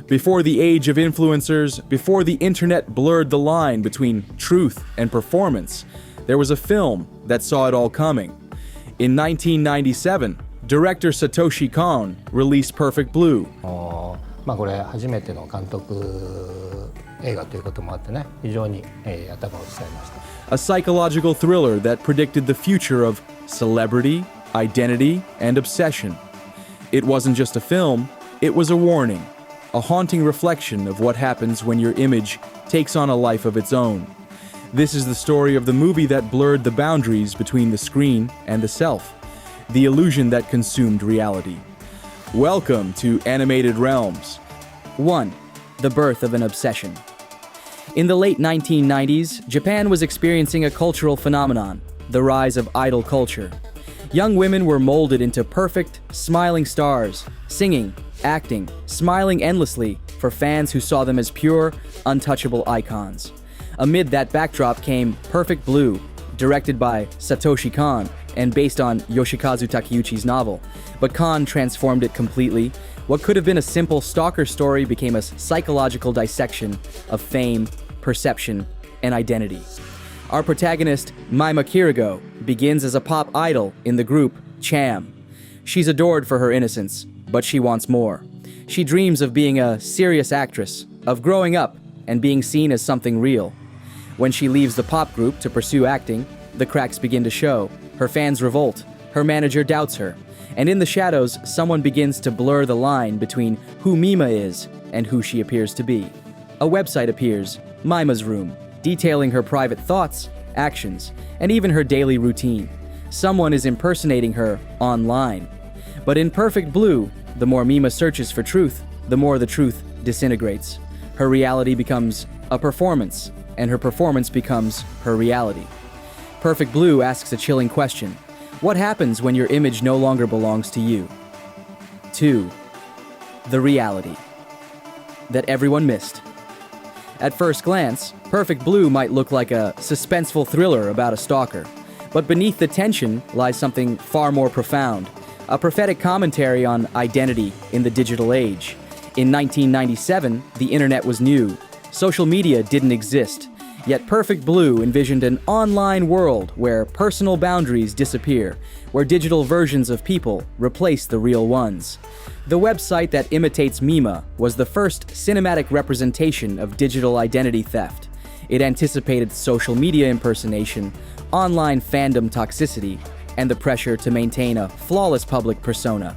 Before the age of influencers, before the internet blurred the line between truth and performance, there was a film that saw it all coming. In 1997, director Satoshi Kon released Perfect Blue. これ初めての監督映画ということもあってね、非常に頭を使いました。A psychological thriller that predicted the future of celebrity, identity, and obsession. It wasn't just a film, it was a warning, a haunting reflection of what happens when your image takes on a life of its own. This is the story of the movie that blurred the boundaries between the screen and the self, the illusion that consumed reality. Welcome to Animated Realms. 1. The birth of an obsession. In the late 1990s, Japan was experiencing a cultural phenomenon, the rise of idol culture. Young women were molded into perfect, smiling stars, singing, acting, smiling endlessly for fans who saw them as pure, untouchable icons. Amid that backdrop came Perfect Blue, directed by Satoshi Kon and based on Yoshikazu Takeuchi's novel. But Kon transformed it completely. What could have been a simple stalker story became a psychological dissection of fame, perception, and identity. Our protagonist, Maima Kirigo, begins as a pop idol in the group Cham. She's adored for her innocence, but she wants more. She dreams of being a serious actress, of growing up and being seen as something real. When she leaves the pop group to pursue acting, the cracks begin to show. Her fans revolt, her manager doubts her, and in the shadows, someone begins to blur the line between who Mima is and who she appears to be. A website appears, Maima's Room, detailing her private thoughts, actions, and even her daily routine. Someone is impersonating her online. But in Perfect Blue, the more Mima searches for truth, the more the truth disintegrates. Her reality becomes a performance, and her performance becomes her reality. Perfect Blue asks a chilling question. What happens when your image no longer belongs to you? 2. The reality that everyone missed. At first glance, Perfect Blue might look like a suspenseful thriller about a stalker. But beneath the tension lies something far more profound, a prophetic commentary on identity in the digital age. In 1997, the internet was new. Social media didn't exist. Yet Perfect Blue envisioned an online world where personal boundaries disappear, where digital versions of people replace the real ones. The website that imitates Mima was the first cinematic representation of digital identity theft. It anticipated social media impersonation, online fandom toxicity, and the pressure to maintain a flawless public persona.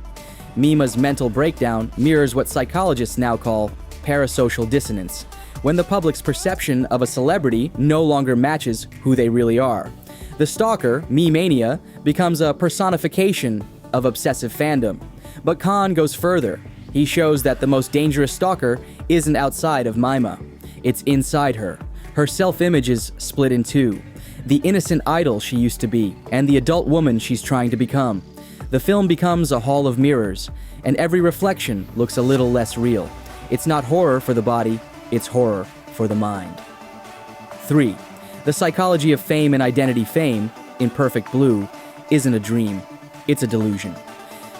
Mima's mental breakdown mirrors what psychologists now call parasocial dissonance, when the public's perception of a celebrity no longer matches who they really are. The stalker, Me-mania, becomes a personification of obsessive fandom. But Kon goes further. He shows that the most dangerous stalker isn't outside of Mima. It's inside her. Her self-image is split in two. The innocent idol she used to be, and the adult woman she's trying to become. The film becomes a hall of mirrors, and every reflection looks a little less real. It's not horror for the body, it's horror for the mind. 3. The psychology of fame and identity. Fame, in Perfect Blue, isn't a dream, it's a delusion.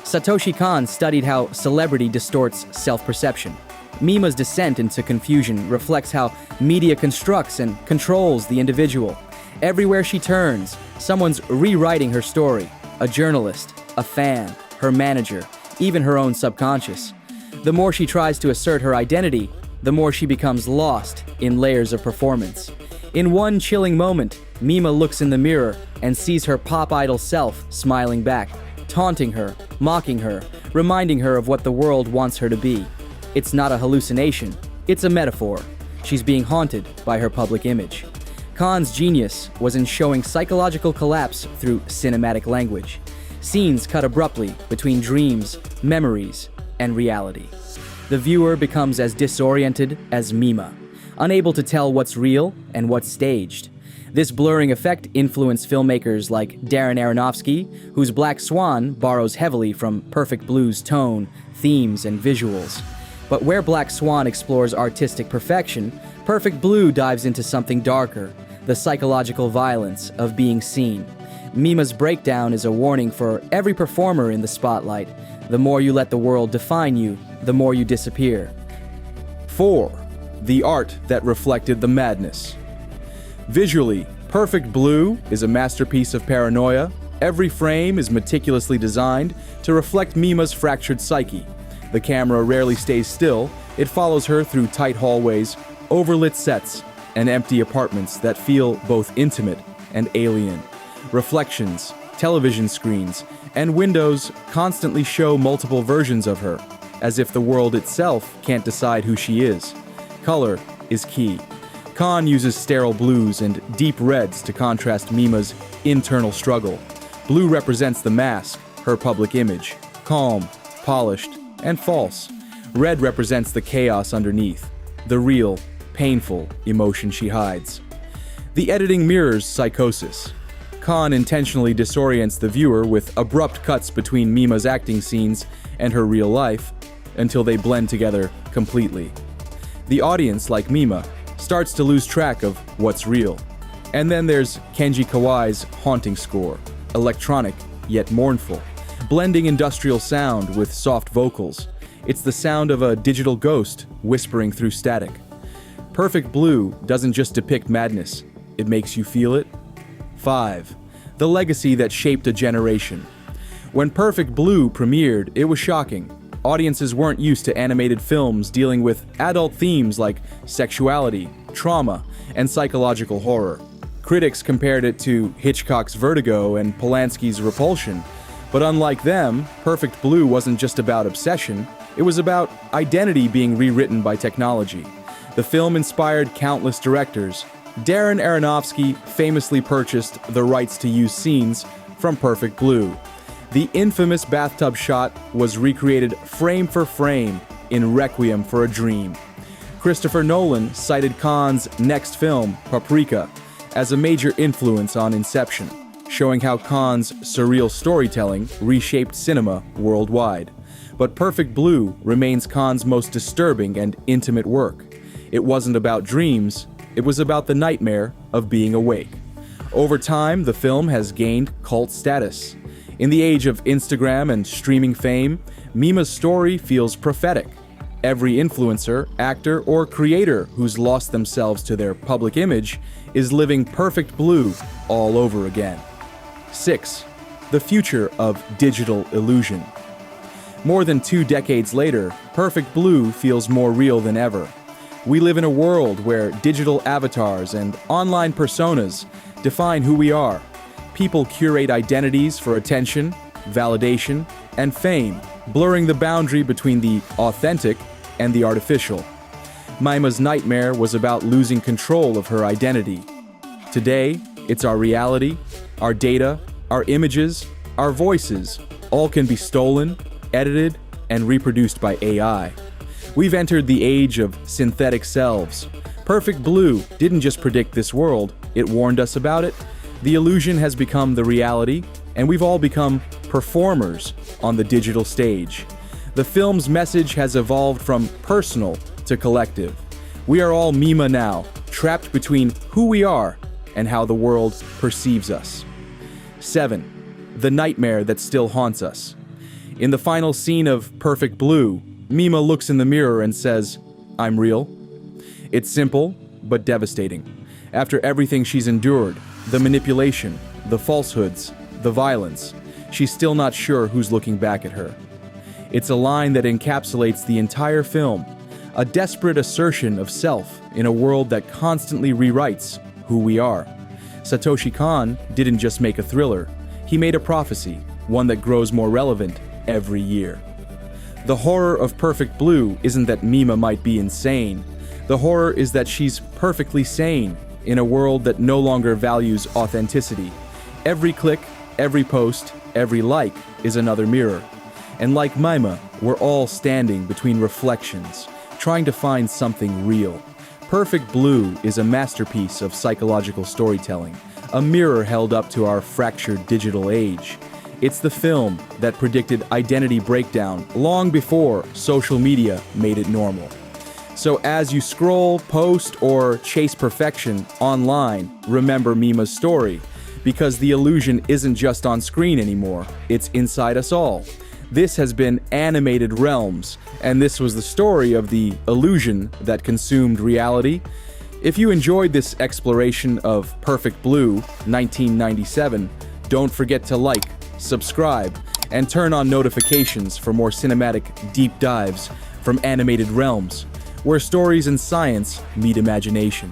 Satoshi Kon studied how celebrity distorts self-perception. Mima's descent into confusion reflects how media constructs and controls the individual. Everywhere she turns, someone's rewriting her story. A journalist, a fan, her manager, even her own subconscious. The more she tries to assert her identity, the more she becomes lost in layers of performance. In one chilling moment, Mima looks in the mirror and sees her pop idol self smiling back, taunting her, mocking her, reminding her of what the world wants her to be. It's not a hallucination, it's a metaphor. She's being haunted by her public image. Kon's genius was in showing psychological collapse through cinematic language. Scenes cut abruptly between dreams, memories, and reality. The viewer becomes as disoriented as Mima, unable to tell what's real and what's staged. This blurring effect influenced filmmakers like Darren Aronofsky, whose Black Swan borrows heavily from Perfect Blue's tone, themes, and visuals. But where Black Swan explores artistic perfection, Perfect Blue dives into something darker, the psychological violence of being seen. Mima's breakdown is a warning for every performer in the spotlight. The more you let the world define you, the more you disappear. 4. The art that reflected the madness. Visually, Perfect Blue is a masterpiece of paranoia. Every frame is meticulously designed to reflect Mima's fractured psyche. The camera rarely stays still. It follows her through tight hallways, overlit sets, and empty apartments that feel both intimate and alien. Reflections, television screens, and windows constantly show multiple versions of her, as if the world itself can't decide who she is. Color is key. Kon uses sterile blues and deep reds to contrast Mima's internal struggle. Blue represents the mask, her public image, calm, polished, and false. Red represents the chaos underneath, the real, painful emotion she hides. The editing mirrors psychosis. Kon intentionally disorients the viewer with abrupt cuts between Mima's acting scenes and her real life until they blend together completely. The audience, like Mima, starts to lose track of what's real. And then there's Kenji Kawai's haunting score, electronic yet mournful, blending industrial sound with soft vocals. It's the sound of a digital ghost whispering through static. Perfect Blue doesn't just depict madness, it makes you feel it. 5. The legacy that shaped a generation. When Perfect Blue premiered, it was shocking. Audiences weren't used to animated films dealing with adult themes like sexuality, trauma, and psychological horror. Critics compared it to Hitchcock's Vertigo and Polanski's Repulsion. But unlike them, Perfect Blue wasn't just about obsession, it was about identity being rewritten by technology. The film inspired countless directors. Darren Aronofsky famously purchased the rights to use scenes from Perfect Blue. The infamous bathtub shot was recreated frame for frame in Requiem for a Dream. Christopher Nolan cited Kon's next film, Paprika, as a major influence on Inception, showing how Kon's surreal storytelling reshaped cinema worldwide. But Perfect Blue remains Kon's most disturbing and intimate work. It wasn't about dreams, it was about the nightmare of being awake. Over time, the film has gained cult status. In the age of Instagram and streaming fame, Mima's story feels prophetic. Every influencer, actor, or creator who's lost themselves to their public image is living Perfect Blue all over again. 6. The future of digital illusion. More than 2 decades later, Perfect Blue feels more real than ever. We live in a world where digital avatars and online personas define who we are. People curate identities for attention, validation, and fame, blurring the boundary between the authentic and the artificial. Mima's nightmare was about losing control of her identity. Today, it's our reality, our data, our images, our voices, all can be stolen, edited, and reproduced by AI. We've entered the age of synthetic selves. Perfect Blue didn't just predict this world, it warned us about it. The illusion has become the reality, and we've all become performers on the digital stage. The film's message has evolved from personal to collective. We are all Mima now, trapped between who we are and how the world perceives us. 7. The nightmare that still haunts us. In the final scene of Perfect Blue, Mima looks in the mirror and says, "I'm real." It's simple, but devastating. After everything she's endured, the manipulation, the falsehoods, the violence, she's still not sure who's looking back at her. It's a line that encapsulates the entire film, a desperate assertion of self in a world that constantly rewrites who we are. Satoshi Kon didn't just make a thriller, he made a prophecy, one that grows more relevant every year. The horror of Perfect Blue isn't that Mima might be insane. The horror is that she's perfectly sane in a world that no longer values authenticity. Every click, every post, every like is another mirror. And like Mima, we're all standing between reflections, trying to find something real. Perfect Blue is a masterpiece of psychological storytelling, a mirror held up to our fractured digital age. It's the film that predicted identity breakdown long before social media made it normal. So as you scroll, post, or chase perfection online, remember Mima's story, because the illusion isn't just on screen anymore, it's inside us all. This has been Animated Realms, and this was the story of the illusion that consumed reality. If you enjoyed this exploration of Perfect Blue, 1997, don't forget to like, subscribe, and turn on notifications for more cinematic deep dives from Animated Realms, where stories and science meet imagination.